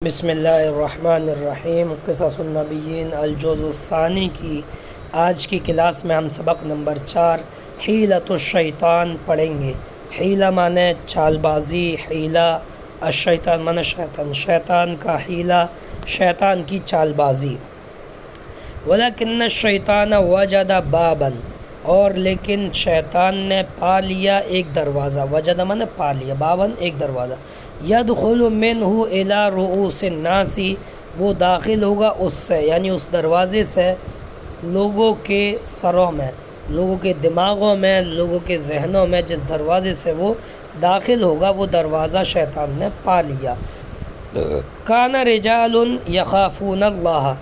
بسم اللہ الرحمن الرحیم۔ قصص النبیین الجزء الثانی کی آج کی کلاس میں ہم سبق نمبر 4 حیلۃ الشیطان پڑھیں گے۔ حیلہ معنی چال بازی، حیلہ الشیطان معنی شیطان، شیطان کا حیلہ شیطان کی چال بازی۔ وَلَكِنَّ الشَّيْطَانَ وَجَدَ بَابًا، اور لیکن شیطان نے پا لیا ایک دروازہ، وجد معنی پا لیا، بابًا ایک دروازہ، يَدْخُلُ مِنْهُ إِلَىٰ رُؤُوسِ النَّاسِ، وہ داخل ہوگا اس سے، یعنی اس دروازے سے لوگوں کے سروں میں، لوگوں کے دماغوں میں، لوگوں کے ذہنوں میں، جس دروازے سے وہ داخل ہوگا وہ دروازہ شیطان نے پا لیا۔ كَانَ رِجَالٌ يَخَافُونَ اللَّهَ،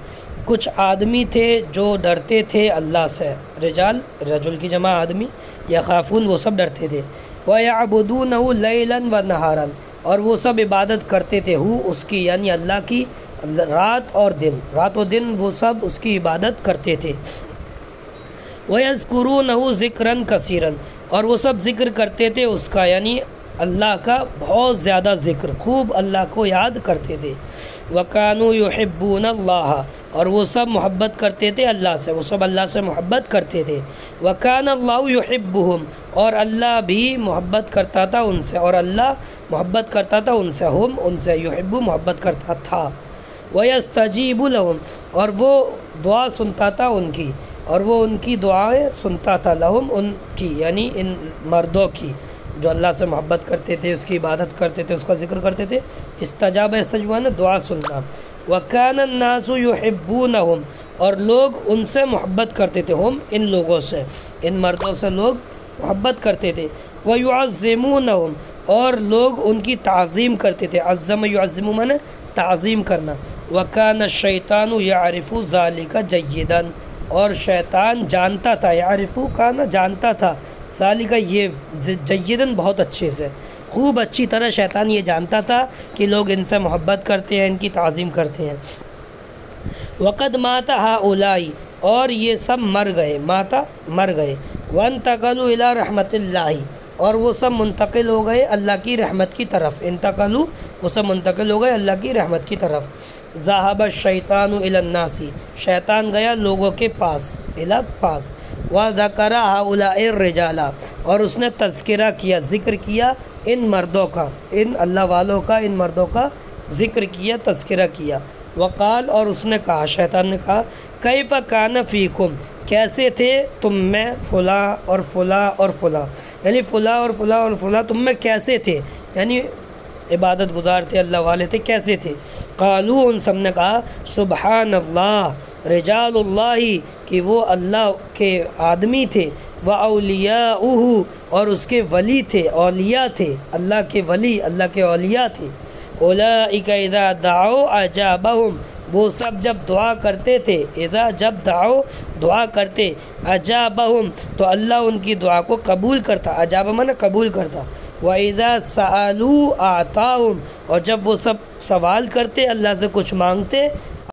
کچھ آدمی تھے جو ڈرتے تھے اللہ سے، رجال رجل کی جمع آدمی، یخافون وہ سب ڈرتے تھے، وَيَعْبُدُونَهُ لَيْلًا وَنَهَارًا، اور وہ سب عبادت کرتے تھے اس کی یعنی اللہ کی رات اور دن وہ سب اس کی عبادت کرتے تھے۔ وَيَذْكُرُونَهُ ذِكْرًا كَثِيرًا، اور وہ سب ذکر کرتے تھے اس کا یعنی اللہ کا بہت زیادہ ذکر، خوب اللہ کو یاد کرتے تھے۔ وَكَانُوا يُحِبُّونَ اللَّهَ، اور وہ سب محبت کرتے تھے اللہ سے، وہ سب اللہ سے محبت کرتے تھے۔ وَكَانَ اللَّهُ يُحِبُّهُمْ، اور اللہ بھی محبت کرتا تھا ان سے، اور اللہ محبت کرتا تھا ان سے، ہم ان سے، یحب محبت کرتا تھا۔ وَيَسْتَجِيبُ لَهُمْ، اور وہ دعا سنتا تھا ان کی، اور وہ ان کی دعائیں سنتا تھا، لہم ان کی یعنی ان مردوں کی جو اللہ سے محبت کرتے تھے، اس کی عبادت کرتے تھے، اس کا ذکر کرتے تھے۔ استجاب نے دعا سننا۔ وَكَانَ النَّاسُ يُحِبُّونَهُمْ، اور لوگ ان سے محبت کرتے تھے، ہم ان لوگوں سے، ان مردوں سے لوگ محبت کرتے تھے۔ وَيُعَظِّمُونَهُمْ، اور لوگ ان کی تعظیم کرتے تھے، عظم یعظم معنی تعظیم کرنا۔ وَكَانَ الشَّيْطَانُ يَعْرِفُ ذَلِكَ جَيِّدًا، اور شیطان جانتا تھا، یعرف کانا جانتا تھا، ذالک یہ جیداً بہت اچھے سے، خوب اچھی طرح شیطان یہ جانتا تھا کہ لوگ ان سے محبت کرتے ہیں، ان کی تعظیم کرتے ہیں۔ وَقَدْ مَاتَ هَؤُلَاءِ، اور یہ سب مر گئے، مر گئے۔ وَانْتَقَلُوا إِلَىٰ رَحْمَةِ اللَّهِ، اور وہ سب منتقل ہو گئے اللہ کی رحمت کی طرف، انتقلوا وہ سب منتقل ہو گئے اللہ کی رحمت کی طرف۔ ذَهَبَ الشَّيْطَانُ إِلَى النَّاسِ، شیطان گیا لوگوں کے پاس، پاس۔ وَذَكَرَ هَؤُلَاءِ الرِّجَالَ، اور اس نے تذکرہ کیا، ذکر کیا ان مردوں کا، ان اللہ والوں کا، ان مردوں کا ذکر کیا، تذکرہ کیا۔ وقال، اور اس نے کہا، شیطان نے کہا، کیف کان فیکم، کیسے تھے تم میں فلاں اور فلاں اور فلاں، یعنی فلاں اور فلاں اور فلاں تم میں کیسے تھے، یعنی عبادت گزار تھے، اللہ والے تھے، کیسے تھے؟ قالوا، ان سب نے کہا، سبحان اللہ، رجال اللہ، کہ وہ اللہ کے آدمی تھے، وَأَوْلِيَاؤُهُ، اور اس کے ولی تھے، اولیاء تھے، اللہ کے ولی، اللہ کے اولیاء تھے۔ أُولَٰئِكَ إِذَا دَعَوْا أَجَابَهُمْ، وہ سب جب دعا کرتے تھے، اذا جب دعو دعا کرتے، اجابہم تو اللہ ان کی دعا کو قبول کرتا، اجاب معنی قبول کرتا۔ وَإِذَا سَأَلُوا أَعْطَاهُمْ، اور جب وہ سب سوال کرتے، اللہ سے کچھ مانگتے،